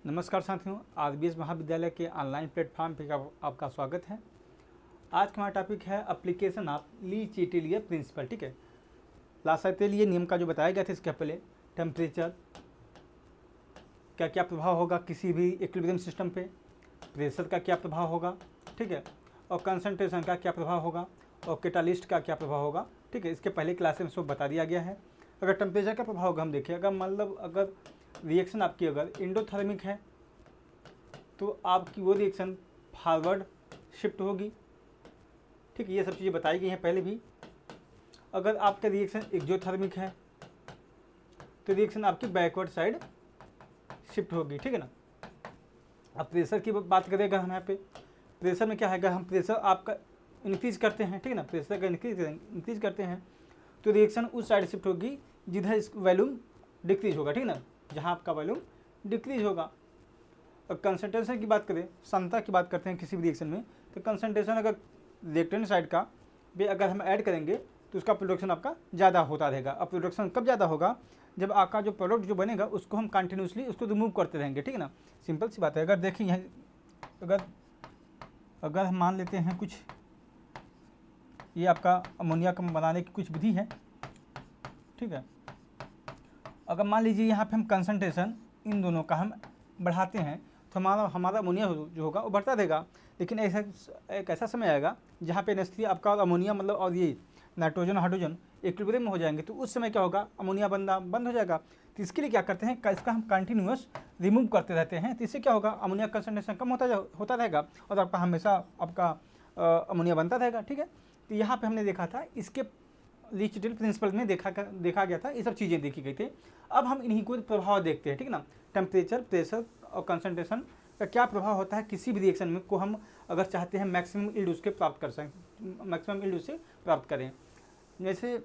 नमस्कार साथियों, आरबीएस महाविद्यालय के ऑनलाइन प्लेटफॉर्म पे आपका स्वागत है। आज का हमारा टॉपिक है एप्लीकेशन ऑफ ली चिटेलियर प्रिंसिपल। ठीक है, लासाइटेलियर नियम का जो बताया गया था इसके पहले टेम्परेचर का क्या प्रभाव होगा किसी भी इक्विलिब्रियम सिस्टम पे, प्रेशर का क्या प्रभाव होगा, ठीक है, और कंसंट्रेशन का क्या प्रभाव होगा और कैटालिस्ट का क्या प्रभाव होगा। ठीक है, इसके पहले क्लास में सब बता दिया गया है। अगर टेम्परेचर का प्रभाव होगा हम देखिए, अगर मतलब अगर रिएक्शन आपकी अगर इंडोथर्मिक है तो आपकी वो रिएक्शन फॉरवर्ड शिफ्ट होगी। ठीक है, ये सब चीज़ें बताई गई हैं पहले भी। अगर आपका रिएक्शन एक्सोथर्मिक है तो रिएक्शन आपकी बैकवर्ड साइड शिफ्ट होगी। ठीक है ना। अब प्रेशर की बात करेंगे हम यहाँ पे, प्रेशर में क्या है, अगर हम प्रेशर आपका इंक्रीज करते हैं, ठीक है ना, प्रेशर का इंक्रीज करते हैं तो रिएक्शन उस साइड शिफ्ट होगी जिधर इस वॉल्यूम डिक्रीज होगा। ठीक है ना, जहाँ आपका वॉल्यूम डिक्रीज होगा। और कंसंट्रेशन की बात करें, सांद्रता की बात करते हैं किसी भी रिएक्शन में, तो कंसंट्रेशन अगर रिएक्टेंट साइड का भी अगर हम ऐड करेंगे तो उसका प्रोडक्शन आपका ज़्यादा होता रहेगा। अब प्रोडक्शन कब ज़्यादा होगा, जब आपका जो प्रोडक्ट जो बनेगा उसको हम कंटिन्यूसली उसको रिमूव करते रहेंगे। ठीक है ना, सिंपल सी बात है। अगर देखिए यहाँ अगर हम मान लेते हैं कुछ, ये आपका अमोनिया का बनाने की कुछ विधि है। ठीक है, अगर मान लीजिए यहाँ पे हम कंसंट्रेशन इन दोनों का हम बढ़ाते हैं तो हमारा अमोनिया जो होगा वो बढ़ता रहेगा। लेकिन एक ऐसा समय आएगा जहाँ पे NH3 आपका और अमोनिया मतलब और ये नाइट्रोजन हाइड्रोजन इक्विलिब्रियम में हो जाएंगे, तो उस समय क्या होगा, अमोनिया बनना बंद हो जाएगा। तो इसके लिए क्या करते हैं, इसका हम कंटिन्यूअस रिमूव करते रहते हैं, तो इससे क्या होगा, अमोनिया कंसंट्रेशन कम होता रहेगा और आपका हमेशा आपका अमोनिया बनता रहेगा। ठीक है, तो यहाँ पर हमने देखा था इसके ली चिटेलियर प्रिंसिपल में देखा गया था, ये सब चीज़ें देखी गई थी। अब हम इन्हीं को प्रभाव देखते हैं। ठीक है ना, टेम्परेचर, प्रेशर और कंसंट्रेशन का क्या प्रभाव होता है किसी भी रिएक्शन में को हम अगर चाहते हैं मैक्सिमम यील्ड उसके प्राप्त कर सकें, मैक्सिमम यील्ड उससे प्राप्त करें। जैसे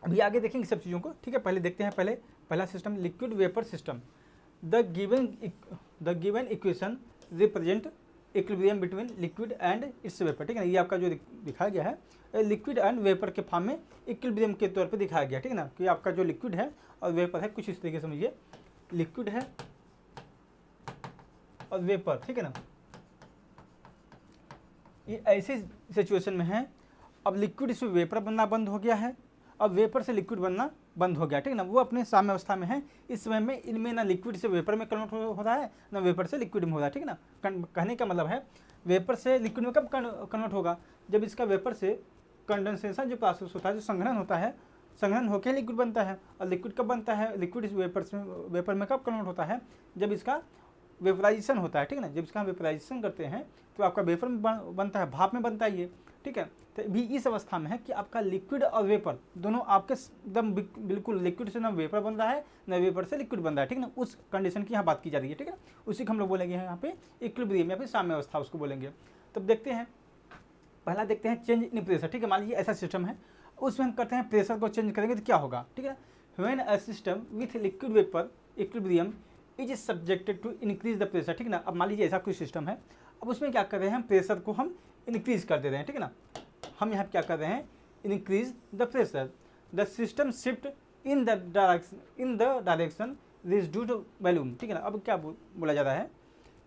अभी आगे देखेंगे सब चीज़ों को। ठीक है, पहले देखते हैं पहला system liquid vapour system. The given equation represent equilibrium between liquid and it's vapour. ठीक है ना, ये आपका जो दिखाया गया है लिक्विड एंड वेपर के फॉर्म में इक्विलिब्रियम के तौर पे दिखाया गया। ठीक है ना, कि आपका जो लिक्विड है और वेपर है, कुछ इस तरीके से समझिए, लिक्विड है और वेपर। ठीक है ना, ये ऐसी सिचुएशन में है, अब लिक्विड से वेपर बनना बंद हो गया है, अब वेपर से लिक्विड बनना बंद हो गया। ठीक है ना, वो अपने साम्य अवस्था में है। इस समय में इनमें ना लिक्विड से वेपर में कन्वर्ट हो रहा है, ना वेपर से लिक्विड में हो रहा है। ठीक है ना, कहने का मतलब है वेपर से लिक्विड में कब कन्वर्ट होगा, जब इसका वेपर से कंडेंसेशन जो प्रोसेस होता है, जो संघनन होता है, संघनन होकर लिक्विड बनता है। और लिक्विड कब बनता है, लिक्विड इस वेपर में कब कन्वर्ट होता है, जब इसका वेपराइजेशन होता है। ठीक है ना, जब इसका हम वेपराइजेशन करते हैं तो आपका वेपर में बनता है, भाप में बनता है ये। ठीक है, तो भी इस अवस्था में है कि आपका लिक्विड और वेपर दोनों आपके एकदम बिल्कुल लिक्विड से ना वेपर बन रहा है, ना वेपर से लिक्विड बन रहा है। ठीक है ना, उस कंडीशन की यहाँ बात की जा रही है। ठीक है, उसी को हम लोग बोलेंगे यहाँ पे इक्विलिब्रियम या फिर साम्य अवस्था उसको बोलेंगे। तब देखते हैं, पहला देखते हैं चेंज इन प्रेशर। ठीक है, मान लीजिए ऐसा सिस्टम है, उसमें हम करते हैं प्रेशर को चेंज करेंगे तो क्या होगा। ठीक है, when a system with liquid vapour equilibrium is subjected to increase the pressure. ठीक है ना, अब मान लीजिए ऐसा कोई सिस्टम है, अब उसमें क्या कर रहे हैं, हम प्रेशर को हम इंक्रीज कर दे रहे हैं। ठीक है ना, हम यहाँ क्या कर रहे हैं, increase the pressure, the system shift in the direction reduced volume. ठीक है ना, अब क्या बोला जा रहा है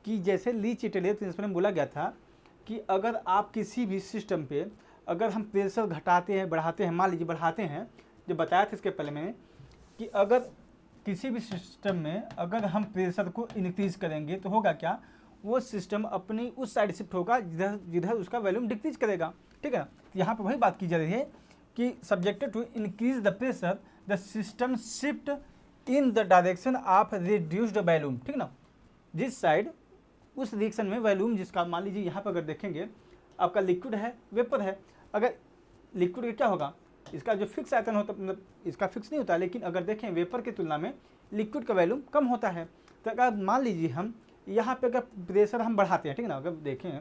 कि जैसे ली चिटेलियर प्रिंसिपल में बोला गया था कि अगर आप किसी भी सिस्टम पे अगर हम प्रेशर घटाते हैं बढ़ाते हैं, मान लीजिए बढ़ाते हैं, जो बताया था इसके पहले मैंने कि अगर किसी भी सिस्टम में अगर हम प्रेशर को इंक्रीज करेंगे तो होगा क्या, वो सिस्टम अपनी उस साइड शिफ्ट होगा जिधर उसका वॉल्यूम डिक्रीज करेगा। ठीक है, तो यहाँ पर वही बात की जा रही है कि subjected to increase the pressure the system shift in the direction of reduced volume. ठीक ना, जिस साइड उस रिएक्शन में वॉल्यूम जिसका, मान लीजिए यहाँ पर अगर देखेंगे आपका लिक्विड है वेपर है, अगर लिक्विड का क्या होगा, इसका जो फिक्स आयतन होता मतलब इसका फिक्स नहीं होता, लेकिन अगर देखें वेपर की तुलना में लिक्विड का वॉल्यूम कम होता है। तो अगर मान लीजिए हम यहाँ पे अगर प्रेशर हम बढ़ाते हैं, ठीक है ना, अगर देखें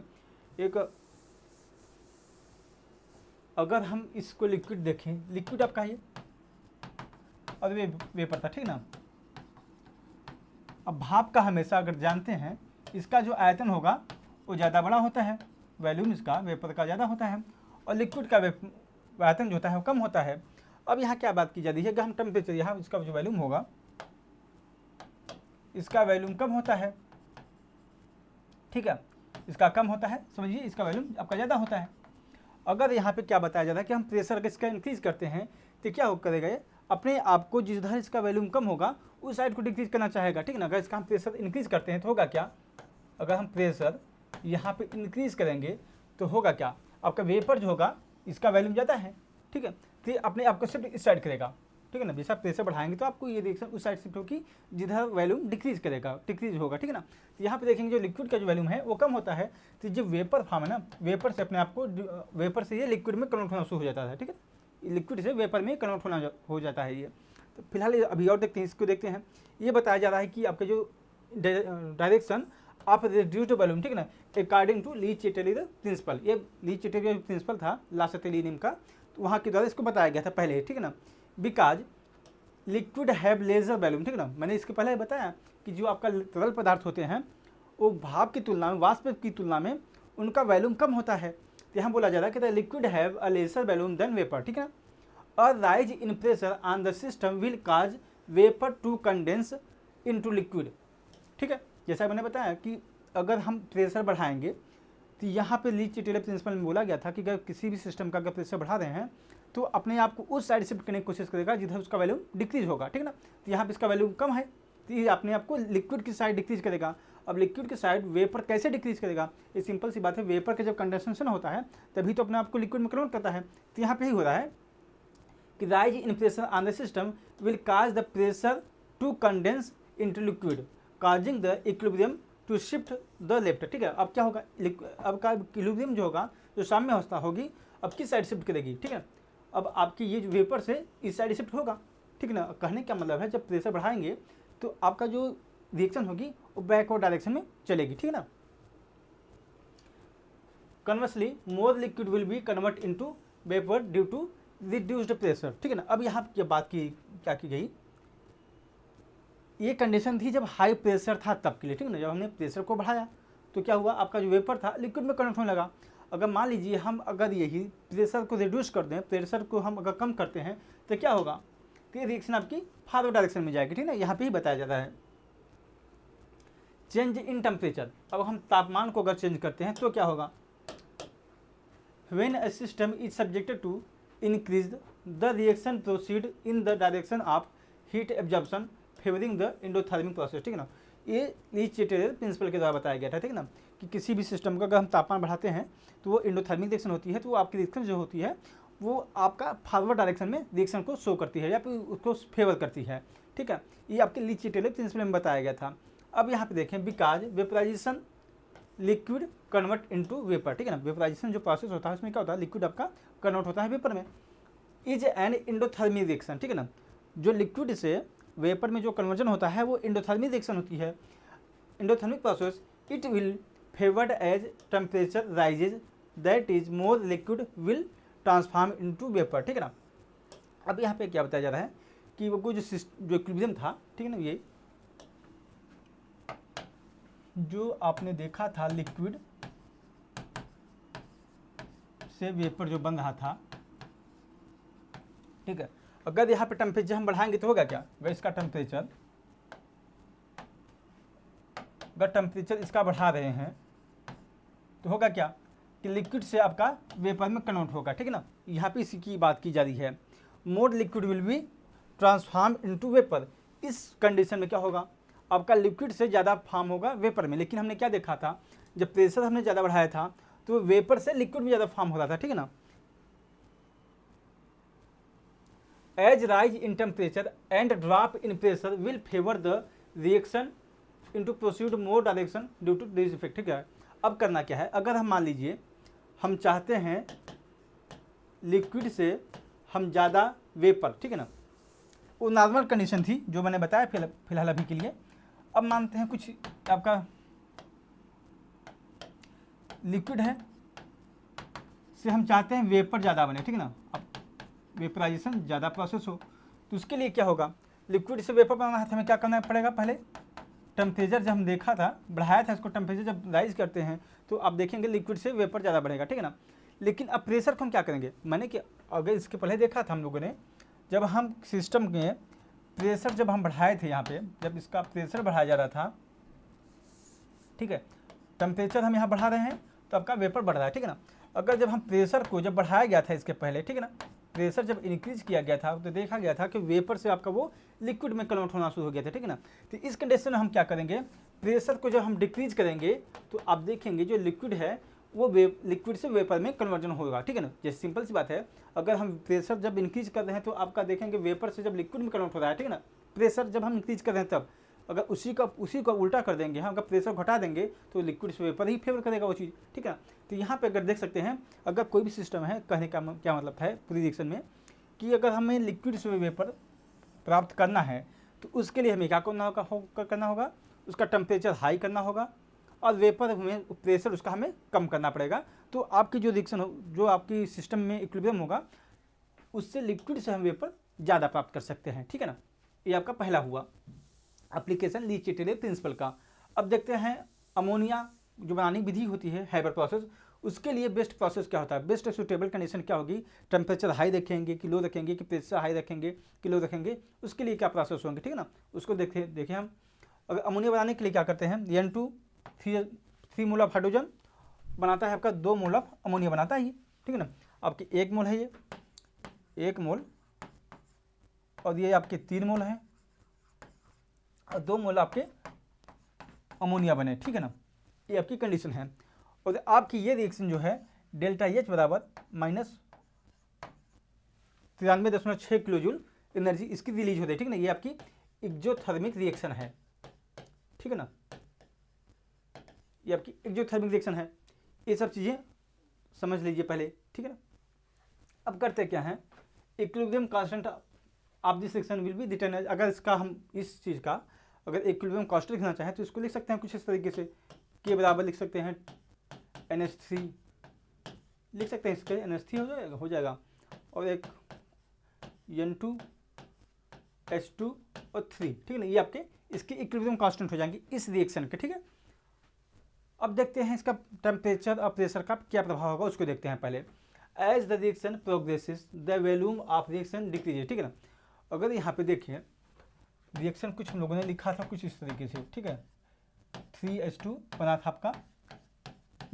अगर हम इसको लिक्विड देखें, लिक्विड आपका ये और वेपर था। ठीक ना, अब भाप का हमेशा अगर जानते हैं इसका जो आयतन होगा वो ज़्यादा बड़ा होता है, वॉल्यूम इसका वेपर का ज़्यादा होता है, और लिक्विड का आयतन जो होता है वो कम होता है। अब यहाँ क्या बात की जा रही है, अगर हम टेम्परेचर यहाँ इसका जो वॉल्यूम होगा इसका वैल्यूम कम होता है, ठीक है, इसका कम होता है, समझिए इसका वैल्यूम आपका ज़्यादा होता है। अगर यहाँ पे क्या बताया जाता है कि हम प्रेशर का इसका इंक्रीज करते हैं तो क्या हो करेगा ये अपने आप को जिधर इसका वैल्यूम कम होगा उस साइड को डिक्रीज करना चाहेगा, ठीक है ना। अगर इसका हम प्रेशर इंक्रीज करते हैं तो होगा क्या, अगर हम प्रेशर यहाँ पे इंक्रीज करेंगे तो होगा क्या, आपका वेपर जो होगा इसका वैल्यूम ज़्यादा है, ठीक है, तो ये अपने आप को शिफ्ट इस साइड करेगा, ठीक है ना। जैसे आप प्रेशर बढ़ाएंगे तो आपको ये रिएक्शन उस साइड शिफ्ट होगी जिधर वैल्यूम डिक्रीज करेगा, डिक्रीज होगा, ठीक है ना। तो यहाँ पे देखेंगे जो लिक्विड का जो वैल्यूम है वो कम होता है, तो जो वेपर फॉर्म है ना, वेपर से अपने आप को वेपर से ये लिक्विड में कन्वर्ट होना शुरू हो जाता है, ठीक है, लिक्विड से वेपर में कन्वर्ट होना हो जाता है ये। तो फिलहाल अभी और देखते हैं, इसको देखते हैं। ये बताया जा रहा है कि आपका जो डायरेक्शन ऑफ रिड्यूस्ड वॉल्यूम, ठीक है ना, अकॉर्डिंग टू ली चिटेलियर प्रिंसिपल। ये ली चिटेलियर प्रिंसिपल था लासटेलियन का, तो वहाँ के द्वारा इसको बताया गया था पहले, ठीक है ना। Because liquid have lesser volume, ठीक है ना, मैंने इसके पहले बताया कि जो आपका तरल पदार्थ होते हैं वो भाप की तुलना में, वाष्प की तुलना में उनका वॉल्यूम कम होता है। तो यहाँ बोला जा रहा है कि the liquid have a lesser volume than vapour, ठीक है ना। A rise in pressure on the system will cause vapor to condense into liquid, ठीक है। जैसा मैंने बताया कि अगर हम प्रेशर बढ़ाएंगे तो यहाँ पे ली चिटेलियर प्रिंसिपल में बोला गया था कि अगर किसी भी सिस्टम का अगर प्रेशर बढ़ा रहे हैं तो अपने आप को उस साइड शिफ्ट करने की कोशिश करेगा जिधर उसका वैल्यूम डिक्रीज होगा, ठीक है ना। तो यहाँ पे इसका वैल्यूम कम है तो ये अपने आप को लिक्विड की साइड डिक्रीज करेगा। अब लिक्विड की साइड वेपर कैसे डिक्रीज करेगा, ये सिंपल सी बात है, वेपर का जब कंडेंसेशन होता है तभी तो अपने आप को लिक्विड में कन्वर्ट करता है। तो यहाँ पे ही हो रहा है कि rise in pressure on the system will cause the pressure to condense into liquid, causing the equilibrium to shift the left, ठीक है। अब क्या होगा, अब का इक्विलिब्रियम जो होगा, जो साम्य अवस्था होगी, अब किस साइड शिफ्ट करेगी, ठीक है। अब आपकी ये जो वेपर से इस साइड शिफ्ट होगा, ठीक है ना। कहने का मतलब है जब प्रेशर बढ़ाएंगे तो आपका जो रिएक्शन होगी वो बैकवर्ड डायरेक्शन में चलेगी, ठीक है ना। Conversely more liquid will be convert into vapour due to reduced pressure, ठीक है ना। अब यहाँ की बात की क्या की गई, ये कंडीशन थी जब हाई प्रेशर था तब के लिए, ठीक है ना। जब हमने प्रेशर को बढ़ाया तो क्या हुआ, आपका जो वेपर था लिक्विड में कन्वर्ट होने लगा। अगर मान लीजिए हम अगर यही प्रेशर को रिड्यूस कर दें, प्रेशर को हम अगर कम करते हैं तो क्या होगा, तो ये रिएक्शन आपकी फॉरवर्ड डायरेक्शन में जाएगी, ठीक है ना। यहाँ पे ही बताया जाता है चेंज इन टेम्परेचर। अब हम तापमान को अगर चेंज करते हैं तो क्या होगा, when a system is subjected to increased the reaction proceed in the direction of heat absorption favoring the endothermic process, ठीक है ना। ये ली चिटेलियर प्रिंसिपल के द्वारा बताया गया था, ठीक है ना, कि किसी भी सिस्टम का अगर हम तापमान बढ़ाते हैं तो वो एंडोथर्मिक रिएक्शन होती है, तो वो आपकी रिएक्शन जो होती है वो आपका फॉरवर्ड डायरेक्शन में रिएक्शन को शो करती है या फिर उसको फेवर करती है, ठीक है। ये आपके ली चिटेलियर प्रिंसिपल में बताया गया था। अब यहाँ पे देखें, because vaporisation liquid convert into vapour, ठीक है ना। वेपराइजेशन जो प्रोसेस होता है उसमें क्या होता है, लिक्विड आपका कन्वर्ट होता है वेपर में। इज एन एंडोथर्मिक रिएक्शन, ठीक है ना, जो लिक्विड से वेपर में जो कन्वर्जन होता है वो एंडोथर्मिक रिएक्शन होती है। Endothermic process it will favoured as temperature rises that is more liquid will transform into vapour, ठीक है ना। अब यहाँ पे क्या बताया जा रहा है कि वो जो इक्विलिब्रियम था, ठीक है ना, ये जो आपने देखा था लिक्विड से वेपर जो बन रहा था, ठीक है। अगर यहाँ पे टेम्परेचर हम बढ़ाएंगे तो होगा क्या, अगर इसका टेम्परेचर, अगर टेम्परेचर इसका बढ़ा रहे हैं तो होगा क्या कि लिक्विड से आपका वेपर में कन्वर्ट होगा, ठीक है ना। यहाँ पे इसी की बात की जा रही है, more liquid will be transform into vapour. इस कंडीशन में क्या होगा, आपका लिक्विड से ज़्यादा फॉर्म होगा वेपर में। लेकिन हमने क्या देखा था, जब प्रेशर हमने ज़्यादा बढ़ाया था तो वेपर से लिक्विड में ज़्यादा फॉर्म हो रहा था, ठीक है ना। As rise in temperature and drop in pressure will favour the reaction into proceed more direction due to this effect, ठीक है। अब करना क्या है, अगर हम मान लीजिए हम चाहते हैं लिक्विड से हम ज़्यादा वेपर, ठीक है ना, वो नॉर्मल कंडीशन थी जो मैंने बताया फिलहाल अभी के लिए। अब मानते हैं कुछ आपका लिक्विड है से हम चाहते हैं वेपर ज़्यादा बने, ठीक है ना, अब वेपराइजेशन ज़्यादा प्रोसेस हो, तो उसके लिए क्या होगा, लिक्विड से वेपर बनाना है तो हमें क्या करना पड़ेगा, पहले टेम्परेचर जब हम देखा था बढ़ाया था इसको, टेम्परेचर जब राइज करते हैं तो आप देखेंगे लिक्विड से वेपर ज़्यादा बढ़ेगा, ठीक है ना। लेकिन अब प्रेशर को हम क्या करेंगे, मैंने कि अगर इसके पहले देखा था हम लोगों ने, जब हम सिस्टम में प्रेशर जब हम बढ़ाए थे यहाँ पे, जब इसका प्रेशर बढ़ाया जा रहा था, ठीक है, टेम्परेचर हम यहाँ बढ़ा रहे हैं तो आपका वेपर बढ़ रहा है, ठीक है ना। अगर जब हम प्रेशर को जब बढ़ाया गया था इसके पहले, ठीक है ना, प्रेशर जब इंक्रीज किया गया था तो देखा गया था कि वेपर से आपका वो लिक्विड में कन्वर्ट होना शुरू हो गया था, ठीक है ना। तो इस कंडीशन में हम क्या करेंगे, प्रेशर को जब हम डिक्रीज करेंगे तो आप देखेंगे जो लिक्विड है वो लिक्विड से वेपर में कन्वर्जन होगा, ठीक है ना। जैसे सिंपल सी बात है, अगर हम प्रेशर जब इंक्रीज कर रहे हैं तो आपका देखेंगे वेपर से जब लिक्विड में कन्वर्ट हो रहा है, ठीक है ना। प्रेशर जब हम इंक्रीज कर रहे हैं तब, अगर उसी का उल्टा कर देंगे, हम अगर प्रेशर घटा देंगे तो लिक्विड से वेपर ही फेवर करेगा वो चीज़, ठीक है ना। तो यहाँ पे अगर देख सकते हैं, अगर कोई भी सिस्टम है, कहने का क्या मतलब है पूरी रिएक्शन में, कि अगर हमें लिक्विड से वेपर प्राप्त करना है तो उसके लिए हमें क्या करना होगा, उसका टेम्परेचर हाई करना होगा और वेपर में प्रेशर उसका हमें कम करना पड़ेगा। तो आपकी जो रिएक्शन हो, जो आपकी सिस्टम में इक्विलिब्रियम होगा, उससे लिक्विड से हम वेपर ज़्यादा प्राप्त कर सकते हैं, ठीक है ना। ये आपका पहला हुआ एप्लीकेशन ली चिटेलियर प्रिंसिपल का। अब देखते हैं अमोनिया जो बनाने की विधि होती है, हैबर प्रोसेस, उसके लिए बेस्ट प्रोसेस क्या होता है, बेस्ट सूटेबल कंडीशन क्या होगी, टेम्परेचर हाई रखेंगे कि लो रखेंगे, कि प्रेशर हाई रखेंगे कि लो रखेंगे, उसके लिए क्या प्रोसेस होंगे, ठीक है ना। उसको देखें हम। अगर अमोनिया बनाने के लिए क्या करते हैं, N2 3 मोल ऑफ हाइड्रोजन बनाता है, आपका 2 मोल ऑफ अमोनिया बनाता है ये, ठीक है ना। आपकी 1 मोल है, ये 1 मोल, और ये आपके 3 मोल है और 2 मोल आपके अमोनिया बने, ठीक है ना। ये आपकी कंडीशन है। और आपकी ये रिएक्शन जो है डेल्टा एच बराबर -93.6 किलो जूल एनर्जी इसकी रिलीज होती है, ठीक है ना। ये आपकी एक्सोथर्मिक रिएक्शन है, ठीक है ना। ये आपकी एक्सोथर्मिक रिएक्शन है। ये सब चीज़ें समझ लीजिए पहले, ठीक है ना। अब करते क्या हैं, equilibrium constant of this reaction will be written. अगर इसका हम इस चीज़ का अगर इक्विलिब्रियम कांस्टेंट लिखना चाहें तो इसको लिख सकते हैं कुछ इस तरीके से, के बराबर लिख सकते हैं NH3 लिख सकते हैं, इसके NH3 हो जाएगा और एक N2 H2 और 3, ठीक है ना। ये आपके इसके इक्विलिब्रियम कांस्टेंट हो जाएंगे इस रिएक्शन के, ठीक है। अब देखते हैं इसका टेम्परेचर और प्रेशर का क्या प्रभाव होगा, उसको देखते हैं पहले। As the reaction progresses the volume of reaction decreases, ठीक है ना। अगर यहाँ पे देखिए रिएक्शन कुछ हम लोगों ने लिखा था कुछ इस तरीके से, ठीक है, 3H2 बना था आपका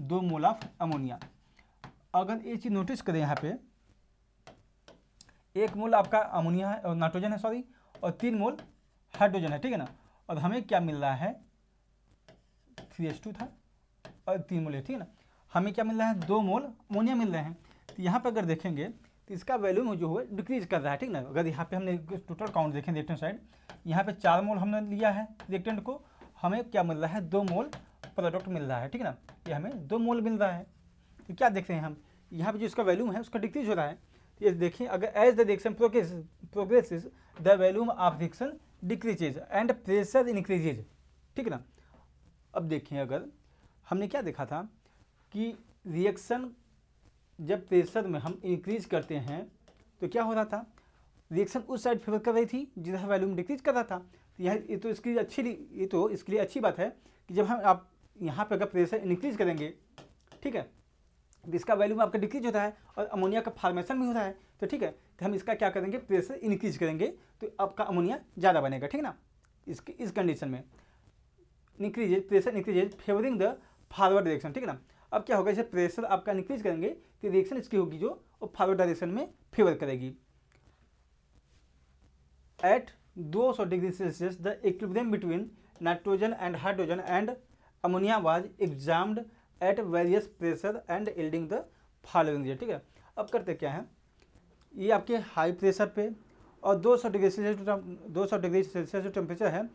2 मोल ऑफ अमोनिया। अगर ये चीज़ नोटिस करें, यहाँ पे 1 मोल आपका अमोनिया है और नाइट्रोजन है, सॉरी, और 3 मोल हाइड्रोजन है, ठीक है ना। और हमें क्या मिल रहा है, 3H2 था और 3 मोल है, ठीक है ना। हमें क्या मिल रहा है, 2 मोल अमोनिया मिल रहे हैं। तो यहाँ पर अगर देखेंगे तो इसका वैल्यूम जो है डिक्रीज कर रहा है, ठीक ना। अगर यहाँ पे हमने टोटल काउंट देखें रिएक्टेंट साइड, यहाँ पे 4 मोल हमने लिया है रिएक्टेंट को, हमें क्या मिल रहा है, 2 मोल प्रोडक्ट मिल रहा है, ठीक है ना। ये हमें 2 मोल मिल रहा है। तो क्या देखते हैं हम, यहाँ पे जो इसका वैल्यूम है उसका डिक्रीज हो रहा है। तो ये देखिए, अगर as the reaction progresses the volume of reaction decreases and pressure increases, ठीक है ना। अब देखिए, अगर हमने क्या देखा था कि रिएक्शन जब प्रेशर में हम इंक्रीज करते हैं तो क्या हो रहा था, रिएक्शन उस साइड फेवर कर रही थी जिधर वॉल्यूम डिक्रीज कर रहा था। तो ये तो इसके लिए अच्छी बात है कि जब हम आप यहाँ पे अगर प्रेशर इंक्रीज करेंगे, ठीक है, तो इसका वॉल्यूम आपका डिक्रीज होता है और अमोनिया का फॉर्मेशन भी होता है। तो ठीक है, तो हम इसका क्या करेंगे, प्रेशर इंक्रीज करेंगे तो आपका अमोनिया ज़्यादा बनेगा, ठीक है ना। इस कंडीशन में pressure increases favouring the forward direction, ठीक है ना। अब क्या होगा, जैसे प्रेशर आपका इंक्रीज करेंगे तो रिएक्शन इसकी होगी जो वो फॉरवर्ड डायरेक्शन में फेवर करेगी। At 200 degree Celsius the equilibrium between nitrogen and hydrogen and ammonia was examined at various pressure and yielding the following, ठीक है। अब करते क्या है, ये आपके हाई प्रेशर पे और 200 डिग्री सेल्सियस जो टेम्परेचर है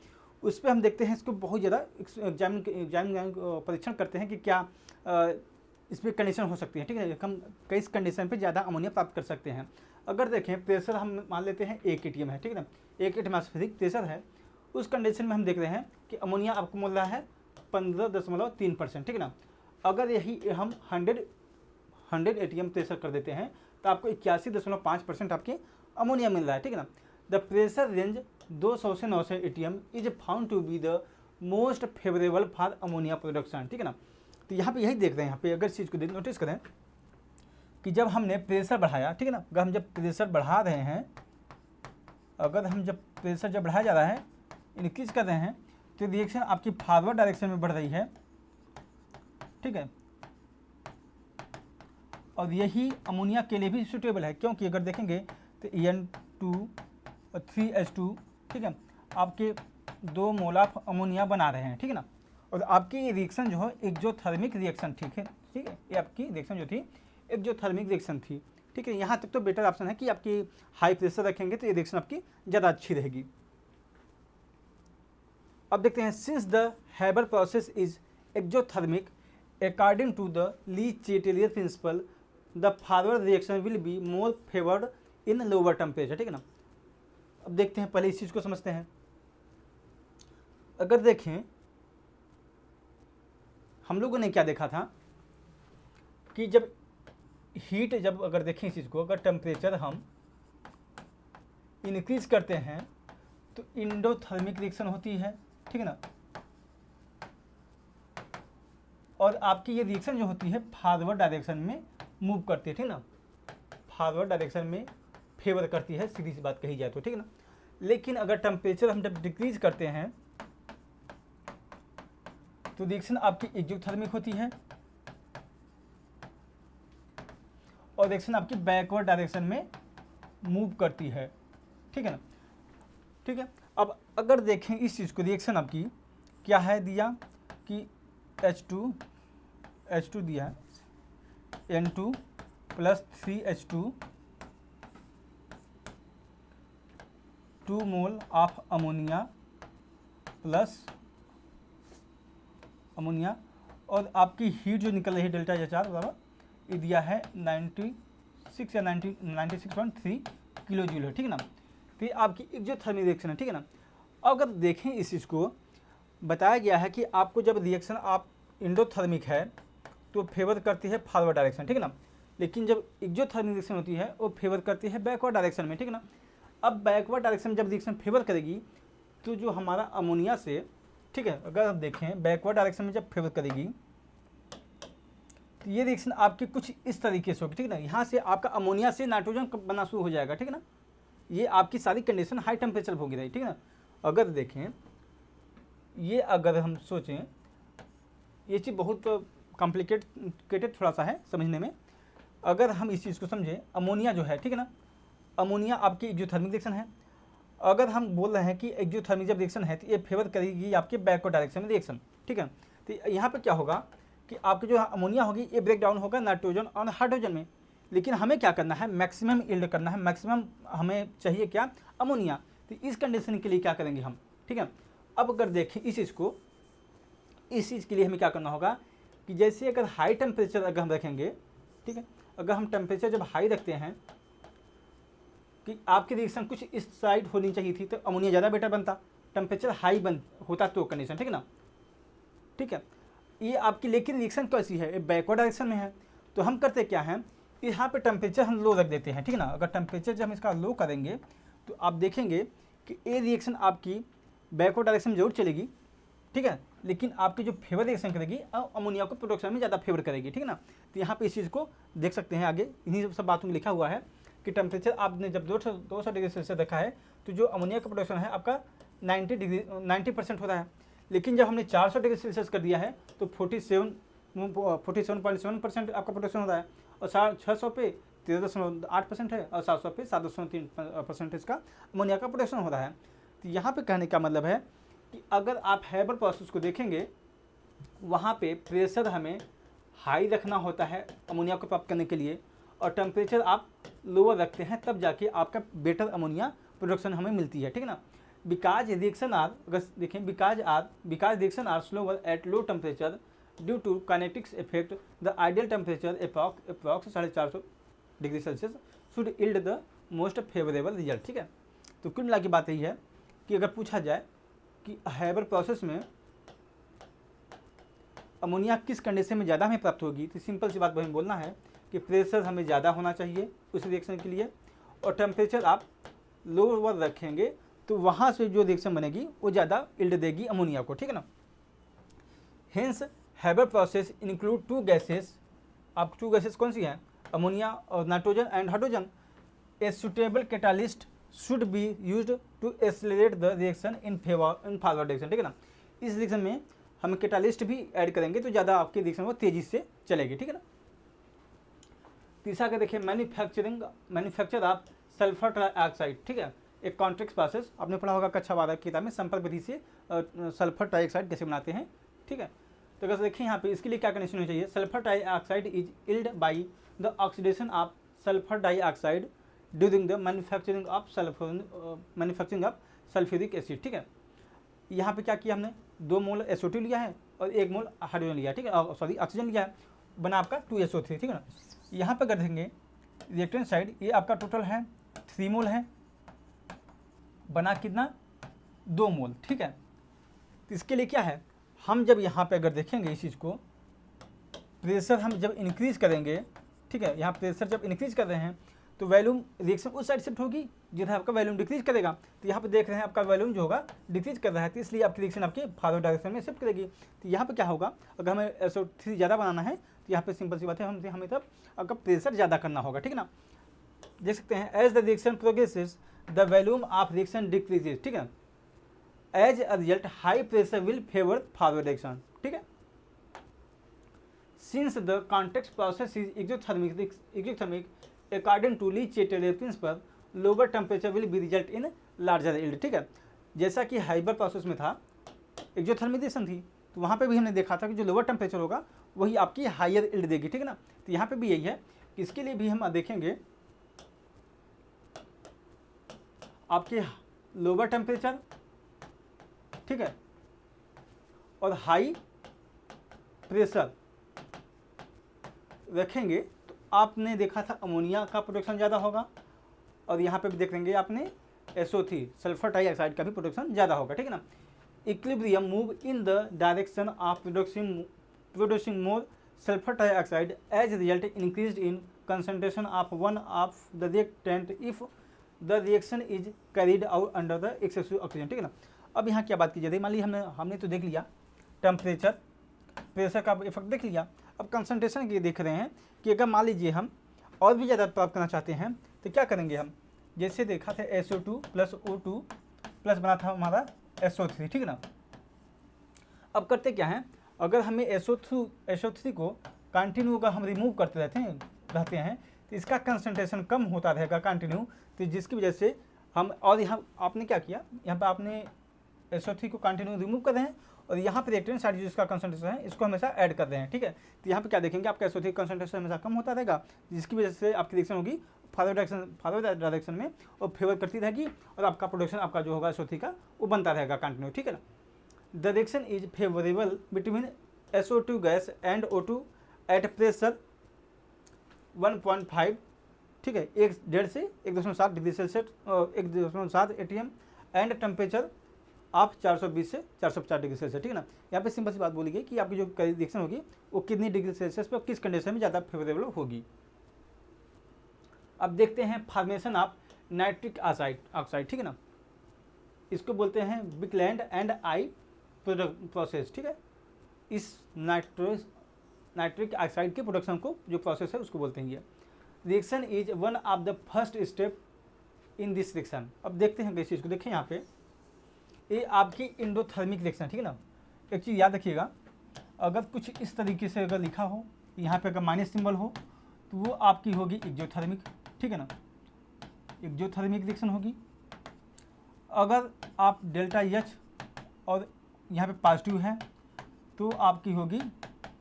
उस पर हम देखते हैं इसको बहुत ज़्यादा एग्जाम परीक्षण करते हैं कि क्या इस पर कंडीशन हो सकती है, ठीक है। हम कई कंडीशन पे ज़्यादा अमोनिया प्राप्त कर सकते हैं। अगर देखें प्रेशर हम मान लेते हैं 1 atm है, ठीक है ना, 1 एटमॉस्फेरिक प्रेशर है, उस कंडीशन में हम देख रहे हैं कि अमोनिया आपको मिल रहा है 15.3%, ठीक है ना। अगर यही हम 100 atm प्रेशर कर देते हैं तो आपको 81.5% आपके अमोनिया मिल रहा है, ठीक है ना। द प्रेशर रेंज 200 से 900 atm is found to be the most favourable for ammonia production, ठीक है ना। तो यहाँ पे यही देख रहे हैं, यहाँ पे अगर चीज़ को नोटिस करें कि जब हमने प्रेशर बढ़ाया, ठीक है ना, अगर हम जब प्रेशर बढ़ा रहे हैं, अगर हम जब प्रेशर जब बढ़ाया जा रहा है, इंक्रीज कर रहे हैं, तो रिएक्शन आपकी फॉरवर्ड डायरेक्शन में बढ़ रही है, ठीक है। और यही अमोनिया के लिए भी सूटेबल है, क्योंकि अगर देखेंगे तो En2 और 3H2, ठीक है, आपके 2 मोल ऑफ अमोनिया बना रहे हैं, ठीक है ना। और आपकी ये रिएक्शन जो है एक्जोथर्मिक रिएक्शन, ठीक है, ये आपकी रिएक्शन जो थी एक्जोथर्मिक रिएक्शन थी, ठीक है। यहाँ तक तो बेटर ऑप्शन है कि आपकी हाई प्रेशर रखेंगे तो ये रिएक्शन आपकी ज़्यादा अच्छी रहेगी। अब देखते हैं, since the Haber process is exothermic according to the Le Chatelier principle the forward reaction will be more favoured in lower temperature, ठीक है ना। अब देखते हैं, पहले इस चीज़ को समझते हैं। अगर देखें, हम लोगों ने क्या देखा था कि जब हीट, जब अगर देखें इस चीज़ को, अगर टेम्परेचर हम इंक्रीज करते हैं तो इंडोथर्मिक रिएक्शन होती है, ठीक है ना। और आपकी ये रिएक्शन जो होती है फॉरवर्ड डायरेक्शन में मूव करती है, ठीक है ना, फॉरवर्ड डायरेक्शन में फेवर करती है, सीधी सी बात कही जाए तो, ठीक है ना। लेकिन अगर टेम्परेचर हम जब डिक्रीज करते हैं तो रिएक्शन आपकी एक्जोथर्मिक होती है और रिएक्शन आपकी बैकवर्ड डायरेक्शन में मूव करती है, ठीक है ना, ठीक है। अब अगर देखें इस चीज़ को, रिएक्शन आपकी क्या है, दिया कि H2 दिया है, N2 plus 3H2 2 mole of ammonia plus ammonia, और आपकी हीट जो निकल रही है डेल्टा एच आर बराबर, ये दिया है 96 या 96.3 किलो जूल है, ठीक है ना। तो ये आपकी एक्जोथर्मिक रिएक्शन है, ठीक है ना। अगर देखें इस चीज़ को, बताया गया है कि आपको जब रिएक्शन आप इंडोथर्मिक है तो फेवर करती है फॉरवर्ड डायरेक्शन, ठीक है ना। लेकिन जब एक्जोथर्मिक रिएक्शन होती है वो फेवर करती है बैकवर्ड डायरेक्शन में, ठीक है ना। अब बैकवर्ड डायरेक्शन में जब रिएक्शन फेवर करेगी तो जो हमारा अमोनिया से, ठीक है, अगर हम देखें बैकवर्ड डायरेक्शन में जब फेवर करेगी तो ये रिएक्शन आपकी कुछ इस तरीके से होगी, ठीक है ना। यहाँ से आपका अमोनिया से नाइट्रोजन बनना शुरू हो जाएगा, ठीक है ना। ये आपकी सारी कंडीशन हाई टेम्परेचर होगी रही, ठीक है ना। अगर देखें, ये अगर हम सोचें, ये चीज़ बहुत कॉम्प्लिकेटेड थोड़ा सा है समझने में। अगर हम इस चीज़ को समझें, अमोनिया जो है, ठीक है ना, अमोनिया आपकी एक्जोथर्मिक रिएक्शन है। अगर हम बोल रहे हैं कि एक्जोथर्मिक जब रिएक्शन है तो ये फेवर करेगी आपके बैकवर्ड डायरेक्शन में रिएक्शन, ठीक है। तो यहाँ पे क्या होगा कि आपकी जो अमोनिया होगी ये ब्रेक डाउन होगा नाइट्रोजन और हाइड्रोजन में। लेकिन हमें क्या करना है, मैक्सिमम यील्ड करना है, मैक्सिमम हमें चाहिए क्या, अमोनिया। तो इस कंडीशन के लिए क्या करेंगे हम, ठीक है। अब अगर देखें इस चीज़ को, इस चीज़ के लिए हमें क्या करना होगा कि जैसे अगर हाई टेम्परेचर अगर हम रखेंगे, ठीक है, अगर हम टेम्परेचर जब हाई रखते हैं कि आपकी रिएक्शन कुछ इस साइड होनी चाहिए थी तो अमोनिया ज़्यादा बेटर बनता, टेम्परेचर हाई बन होता तो कंडीशन, ठीक है ना, ठीक है। ये आपकी लेकिन रिएक्शन कैसी है, ये बैकवर्ड डायरेक्शन में है। तो हम करते क्या हैं, यहाँ पे टेम्परेचर हम लो रख देते हैं, ठीक है ना। अगर टेम्परेचर जब हम इसका लो करेंगे तो आप देखेंगे कि ये रिएक्शन आपकी बैकवर्ड डायरेक्शन में जरूर चलेगी, ठीक है, लेकिन आपकी जो फेवर रिएक्शन करेगी अमोनिया को प्रोडक्शन में ज़्यादा फेवर करेगी, ठीक है ना। तो यहाँ पे इस चीज़ को देख सकते हैं, आगे इन्हीं सब बातों में लिखा हुआ है कि टेम्परेचर आपने जब 200 डिग्री सेल्सियस रखा है तो जो अमोनिया का प्रोडक्शन है आपका 90% हो रहा है। लेकिन जब हमने 400 डिग्री सेल्सियस कर दिया है तो 47.7% आपका प्रोडक्शन हो रहा है, और 600 पे 13.8% है, और 700 पे 7.3% इसका अमोनिया का प्रोडक्शन हो रहा है। तो यहाँ पे कहने का मतलब है कि अगर आप हैबर प्रोसेस को देखेंगे, वहाँ पे प्रेशर हमें हाई रखना होता है अमोनिया को प्राप्त करने के लिए, और टेम्परेचर आप लोअर रखते हैं, तब जाके आपका बेटर अमोनिया प्रोडक्शन हमें मिलती है, ठीक है ना। बिकॉज रिएक्शन आर, अगर देखें because reaction are slower at low temperature due to kinetics effect, the ideal temperature approx 450 degree Celsius should yield the most favourable result, ठीक है। तो कुल मिला की बात यही है कि अगर पूछा जाए कि हैबर प्रोसेस में अमोनिया किस कंडीशन में ज़्यादा हमें प्राप्त होगी, तो सिंपल सी बात वही बोलना है कि प्रेशर हमें ज़्यादा होना चाहिए उस रिएक्शन के लिए, और टेम्परेचर आप लोअर रखेंगे तो वहाँ से जो रिएक्शन बनेगी वो ज़्यादा यील्ड देगी अमोनिया को, ठीक है ना। Hence Haber process include 2 gases, आप 2 गैसेस कौन सी हैं, अमोनिया और nitrogen and hydrogen. A suitable catalyst should be used to accelerate the reaction in forward direction, ठीक है ना। इस रिएक्शन में हम कैटालिस्ट भी ऐड करेंगे तो ज़्यादा आपकी रिएक्शन वो तेज़ी से चलेगी, ठीक है ना। तीसरा का देखिए मैन्युफैक्चर ऑफ सल्फर ट्राइऑक्साइड, ठीक है, एक कॉन्ट्रेक्ट प्रोसेस आपने पढ़ा होगा कक्षा 12 की किताब में, संपर्क विधि से सल्फर ट्राइऑक्साइड कैसे बनाते हैं, ठीक है। तो अगर देखिए यहाँ पे इसके लिए क्या कंडीशन होनी चाहिए, sulphur trioxide is yield by the oxidation of sulphur dioxide during the manufacturing of sulphuric acid, ठीक है। यहाँ पे क्या किया हमने, 2 मोल SO2 लिया है और 1 मोल हाइड्रोजन लिया है, ठीक है, सॉरी ऑक्सीजन लिया है, बना आपका 2SO3, ठीक है ना। यहाँ पे कर देंगे रिएक्टेंट साइड, ये आपका टोटल है 3 मोल है, बना कितना 2 मोल, ठीक है। तो इसके लिए क्या है, हम जब यहाँ पे अगर देखेंगे इस चीज़ को, प्रेशर हम जब इंक्रीज करेंगे, ठीक है, यहाँ प्रेशर जब इंक्रीज कर रहे हैं तो वॉल्यूम रिएक्शन उस साइड शिफ्ट होगी जिधर आपका वॉल्यूम डिक्रीज करेगा। तो यहाँ पे देख रहे हैं आपका वॉल्यूम जो होगा डिक्रीज कर रहा है, तो इसलिए आपकी रिएक्शन आपकी फॉरवर्ड डायरेक्शन में शिफ्ट करेगी। तो यहाँ पे क्या होगा, अगर हमें SO3 ज़्यादा बनाना है तो यहाँ पे सिंपल सी बात है, हमें तब आपका प्रेशर ज़्यादा करना होगा, ठीक है ना। देख सकते हैं as the reaction progresses the volume of reaction decreases, ठीक है, as a result high pressure will favour forward direction, ठीक है। Since the context process is exothermic according to Le Chatelier principle lower temperature will be result in larger yield, ठीक है। जैसा कि Haber process में था एक्सोथर्मिक रिएक्शन थी, तो वहाँ पे भी हमने देखा था कि जो लोअर टेम्परेचर होगा वही आपकी हायर यील्ड देगी, ठीक है ना। तो यहाँ पे भी यही है, इसके लिए भी हम देखेंगे आपके लोअर टेम्परेचर, ठीक है, और हाई प्रेशर रखेंगे तो आपने देखा था अमोनिया का प्रोडक्शन ज़्यादा होगा, और यहाँ पे भी देख लेंगे आपने SO3 सल्फर डाइऑक्साइड का भी प्रोडक्शन ज़्यादा होगा, ठीक है ना। Equilibrium move in the direction of producing more sulphur dioxide as result increase in concentration of one of the reactant if the reaction is carried out under the excessive oxygen, ठीक है ना। अब यहाँ क्या बात की जाती है, मान ली हमने तो देख लिया टेम्परेचर प्रेशर का इफेक्ट देख लिया, अब कंसंट्रेशन की देख रहे हैं कि अगर मान लीजिए हम और भी ज़्यादा प्राप्त करना चाहते हैं तो क्या करेंगे हम, जैसे देखा था SO2 प्लस O2 प्लस बना था हमारा SO3, ठीक है ना। अब करते क्या है, अगर हमें SO3 को कंटिन्यू का हम रिमूव करते रहते हैं तो इसका कंसंट्रेशन कम होता रहेगा कंटिन्यू, तो जिसकी वजह से हम, और यहाँ आपने क्या किया, यहाँ पर आपने SO3 को कंटिन्यू रिमूव कर रहे हैं और यहाँ पर रिएक्टेंट साइड जिसका कंसंट्रेशन है इसको हमेशा ऐड कर रहे हैं, ठीक है। तो यहाँ पे क्या देखेंगे, आपका SO3 कंसंट्रेशन हमेशा कम होता रहेगा, जिसकी वजह से आपकी रिएक्शन होगी फॉरवर्ड डायरेक्शन में और फेवर करती रहेगी, और आपका प्रोडक्शन आपका जो होगा SO3 का वो बनता रहेगा कंटिन्यू, ठीक है ना। The reaction is favourable between SO2 gas and O2 at pressure 1.5, ठीक है, 1.5 से 1.7 degree Celsius, 1.7 ATM and temperature आप 420 से 450 डिग्री सेल्सियस, ठीक है ना। यहाँ पे सिंपल सी बात बोली गई कि आपकी जो रिएक्शन होगी वो कितनी डिग्री सेल्सियस पर किस कंडीशन में ज़्यादा फेवरेबल होगी। अब देखते हैं फॉर्मेशन ऑफ नाइट्रिक ऑक्साइड, ठीक है ना, इसको बोलते हैं बिकलैंड एंड आई प्रोसेस, ठीक है। इस नाइट्रिक ऑक्साइड के प्रोडक्शन को जो प्रोसेस है उसको बोलते हैं ये। Reaction is one of the first step in this reaction. अब देखते हैं किस चीज़ को, देखें यहाँ पे ये आपकी इंडोथर्मिक रिएक्शन, ठीक है ना। एक चीज़ याद रखिएगा, अगर कुछ इस तरीके से अगर लिखा हो, यहाँ पे अगर माइनस सिंबल हो तो वो आपकी होगी एक्सोथर्मिक, ठीक है ना, एक्सोथर्मिक रिएक्शन होगी। अगर आप डेल्टा H और यहाँ पे पॉजिटिव है तो आपकी होगी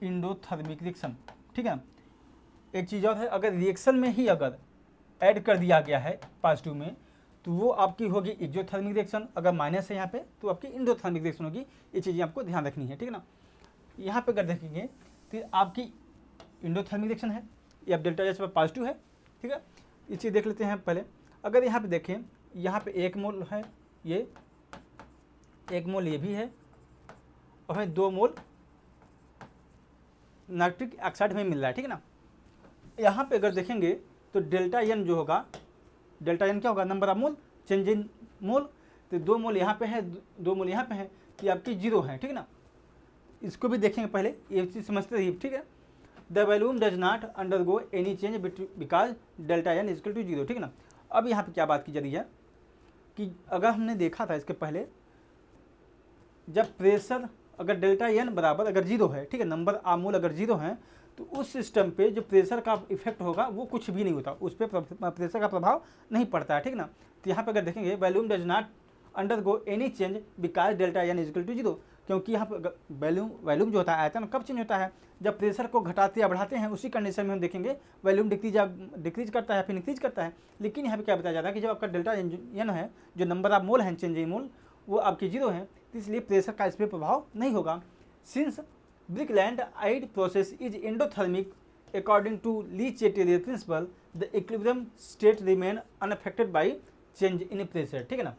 इंडोथर्मिक रिएक्शन, ठीक है। एक चीज़ और है, अगर रिएक्शन में ही अगर ऐड कर दिया गया है पॉजिटिव में तो वो आपकी होगी एक्सोथर्मिक रिएक्शन, अगर माइनस है यहाँ पे तो आपकी इंडोथर्मिक रिएक्शन होगी। ये चीज़ें आपको ध्यान रखनी है, ठीक है ना। यहाँ पे अगर देखेंगे तो आपकी इंडोथर्मिक रिएक्शन है, ये अब डेल्टा H पर पॉजिटिव है, ठीक है। ये चीज़ देख लेते हैं पहले। अगर यहाँ पे देखें, यहाँ पे 1 मोल है, ये 1 मोल ये भी है, और हमें 2 मोल नाइट्रिक ऑक्साइड में मिल रहा है, ठीक है ना। यहाँ पे अगर देखेंगे तो डेल्टा N जो होगा, डेल्टा N क्या होगा, number of mole change in mole, तो 2 मोल यहाँ पे है, 2 मोल यहाँ पे है, ये आपकी 0 है, ठीक है ना। इसको भी देखेंगे पहले, ये चीज़ समझते रहिए, ठीक है। The volume does not undergo any change because delta N equal to 0, ठीक है ना। अब यहाँ पे क्या बात की जा रही है, कि अगर हमने देखा था इसके पहले, जब प्रेशर अगर डेल्टा एन बराबर अगर जीरो है, ठीक है, नंबर आमूल अगर जीरो है, तो उस सिस्टम पे जो प्रेशर का इफेक्ट होगा वो कुछ भी नहीं होता, उस पर प्रेशर का प्रभाव नहीं पड़ता है, ठीक ना। तो यहाँ पे अगर देखेंगे volume does not undergo any change because delta N is equal to zero, क्योंकि यहाँ पर वॉल्यूम जो होता है आयतन कब चेंज होता है, जब प्रेशर को घटाते या बढ़ाते हैं, उसी कंडीशन में हम देखेंगे वॉल्यूम डिक्रीज करता है फिर इंक्रीज करता है। लेकिन यहाँ पे क्या बताया जाता है कि जब आपका डेल्टा एन है, जो नंबर ऑफ मोल हैं चेंज इन मोल, वो आपकी जीरो है, तो इसलिए प्रेशर का इस पर प्रभाव नहीं होगा। Since Brickland-Ide process is endothermic according to Le Chatelier principle, the equilibrium state remain unaffected by change in pressure, ठीक है ना।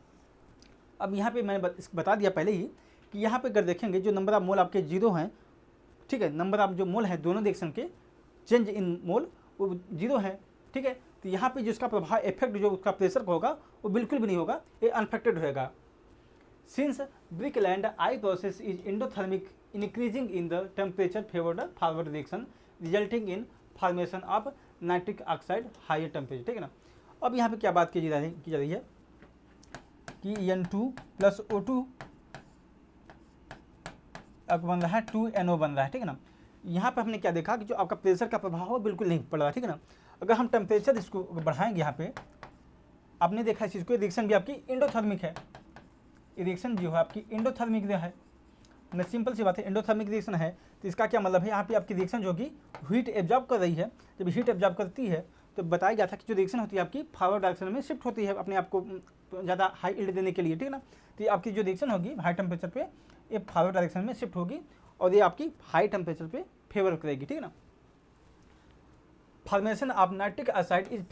अब यहाँ पे मैंने बता दिया पहले ही कि यहाँ पे अगर देखेंगे जो नंबर ऑफ मोल आपके जीरो हैं, ठीक है, नंबर ऑफ जो मोल है दोनों रिएक्शन के चेंज इन मोल वो जीरो है, ठीक है। तो यहाँ पे जिसका प्रभाव इफेक्ट जो उसका प्रेशर का होगा वो बिल्कुल भी नहीं होगा, ये अनफेक्टेड होगा। Since Brickland-Ide process is endothermic, increasing in the temperature favored forward reaction, resulting in formation of nitric oxide higher temperature, ठीक है ना। अब यहाँ पे क्या बात की जा रही है कि N2 प्लस O2 अब बन रहा है 2NO बन रहा है, ठीक है ना। यहाँ पे हमने क्या देखा कि जो आपका प्रेशर का प्रभाव है बिल्कुल नहीं पड़ रहा, ठीक है ना। अगर हम टेम्परेचर इसको बढ़ाएंगे, यहाँ पे आपने देखा इस चीज़ को, रिएक्शन भी आपकी एंडोथर्मिक है, रिएक्शन जो है आपकी एंडोथर्मिक है ना, सिंपल सी बात है, एंडोथर्मिक रिएक्शन है। तो इसका क्या मतलब है, यहाँ पे आपकी रिएक्शन जो कि हीट एब्जॉर्ब कर रही है, जब हीट एब्जॉर्ब करती है तो बताया गया था कि जो रिएक्शन होती है आपकी फॉरवर्ड डायरेक्शन में शिफ्ट होती है अपने आप को ज़्यादा हाई यील्ड देने के लिए, ठीक है ना। तो ये आपकी जो रिएक्शन होगी हाई टेम्परेचर पे ये फॉरवर्ड डायरेक्शन में शिफ्ट होगी और ये आपकी हाई टेम्परेचर पे फेवर करेगी, ठीक है ना। Formation of nitric oxide is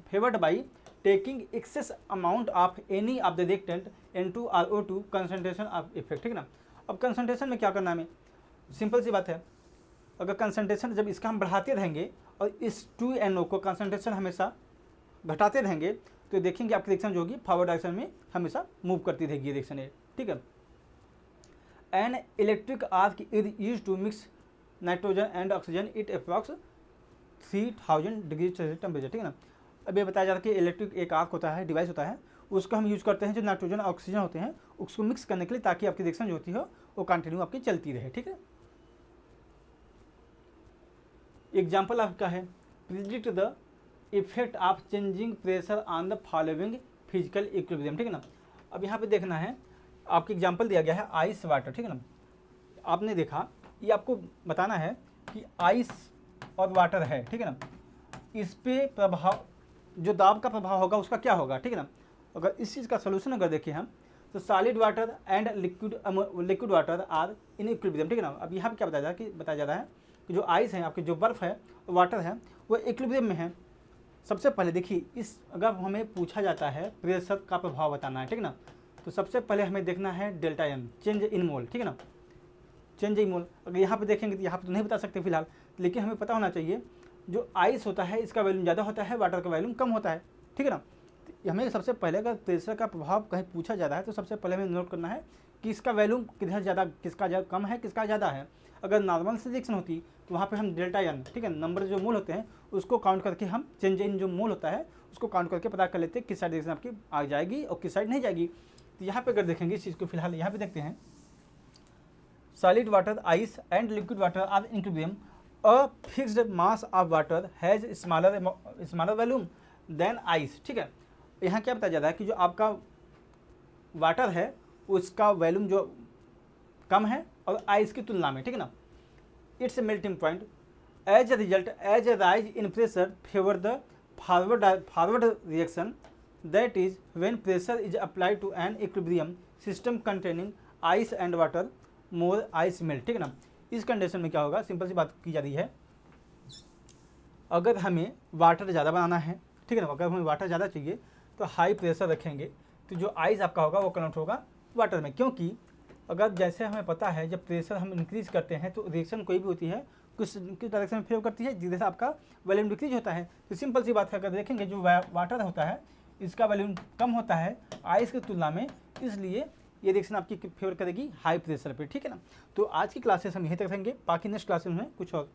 favoured by taking excess amount of any of the reactant N2 और O2 कंसंट्रेशन ऑफ इफेक्ट, ठीक है ना। अब कंसंट्रेशन में क्या करना है, हमें सिंपल सी बात है, अगर कंसंट्रेशन जब इसका हम बढ़ाते रहेंगे और इस 2NO को कंसंट्रेशन हमेशा घटाते रहेंगे तो देखेंगे आपकी रिएक्शन जो होगी फॉरवर्ड डायरेक्शन में हमेशा मूव करती रहेगी रिएक्शन ये, ठीक है। An electric arc is used to mix nitrogen and oxygen it approx 3000 degree temperature, ठीक है ना। अब ये बताया जा रहा है कि इलेक्ट्रिक एक आर्क होता है, डिवाइस होता है, उसको हम यूज़ करते हैं जो नाइट्रोजन और ऑक्सीजन होते हैं उसको मिक्स करने के लिए, ताकि आपकी रिएक्शन जो होती है वो कंटिन्यू आपकी चलती रहे, ठीक है। एग्जाम्पल आपका है predict the effect of changing pressure on the following physical equilibrium, ठीक है ना। अब यहाँ पे देखना है, आपकी एग्जाम्पल दिया गया है आइस वाटर, ठीक है ना। आपने देखा ये आपको बताना है कि आइस और वाटर है, ठीक है ना, इस पे प्रभाव जो दाब का प्रभाव होगा उसका क्या होगा, ठीक है ना। अगर इस चीज़ का सोल्यूशन अगर देखें हम तो solid water and liquid water are in equilibrium, ठीक है ना। अब यहाँ पे क्या बताया जा रहा है कि जो आइस है आपकी जो बर्फ़ है वाटर है वो इक्विलिब्रियम में है। सबसे पहले देखिए इस अगर हमें पूछा जाता है प्रेशर का प्रभाव बताना है, ठीक है ना, तो सबसे पहले हमें देखना है डेल्टा एन चेंज इन मोल, ठीक है ना, चेंज इन मोल। अगर यहाँ पे देखेंगे तो यहाँ पे तो नहीं बता सकते फिलहाल, लेकिन हमें पता होना चाहिए जो आइस होता है इसका वॉल्यूम ज़्यादा होता है, वाटर का वॉल्यूम कम होता है, ठीक है ना। तो हमें सबसे पहले अगर प्रेशर का प्रभाव कहीं पूछा जा रहा है तो सबसे पहले हमें नोट करना है कि इसका वॉल्यूम किधर ज़्यादा, किसका कम है किसका ज़्यादा है। अगर नॉर्मल से रिएक्शन होती तो वहाँ पे हम डेल्टा एन, ठीक है, नंबर जो मोल होते हैं उसको काउंट करके हम चेंज इन जो मोल होता है उसको काउंट करके पता कर लेते हैं किस साइड रिएक्शन आपकी आ जाएगी और किस साइड नहीं जाएगी। तो यहाँ पे अगर देखेंगे इस चीज़ को, फिलहाल यहाँ पे देखते हैं solid water ice and liquid water are in equilibrium, a fixed mass of water has smaller volume than ice, ठीक है। यहाँ क्या बताया जा रहा है कि जो आपका वाटर है उसका वॉल्यूम जो कम है और आइस की तुलना में, ठीक है ना। Its melting point as a result as a rise in pressure favour the forward reaction, that is when pressure is applied to an equilibrium system containing ice and water more ice melt, ठीक है ना। इस condition में क्या होगा, simple सी बात की जा रही है, अगर हमें वाटर ज़्यादा बनाना है, ठीक है ना, अगर हमें वाटर ज़्यादा चाहिए तो हाई प्रेशर रखेंगे तो जो आइस आपका होगा वो कन्वर्ट होगा वाटर में, क्योंकि अगर जैसे हमें पता है जब प्रेशर हम इंक्रीज करते हैं तो रिएक्शन कोई भी होती है किस डायरेक्शन में फेवर करती है, जिधर से आपका वॉल्यूम डिक्रीज होता है। तो सिंपल सी बात है, अगर देखेंगे जो वाटर होता है इसका वॉल्यूम कम होता है आइस की तुलना में, इसलिए ये रिएक्शन आपकी फेवर करेगी हाई प्रेशर पे, ठीक है ना। तो आज की क्लासेस हम यहीं तक रखेंगे, बाकी नेक्स्ट क्लासेस में कुछ और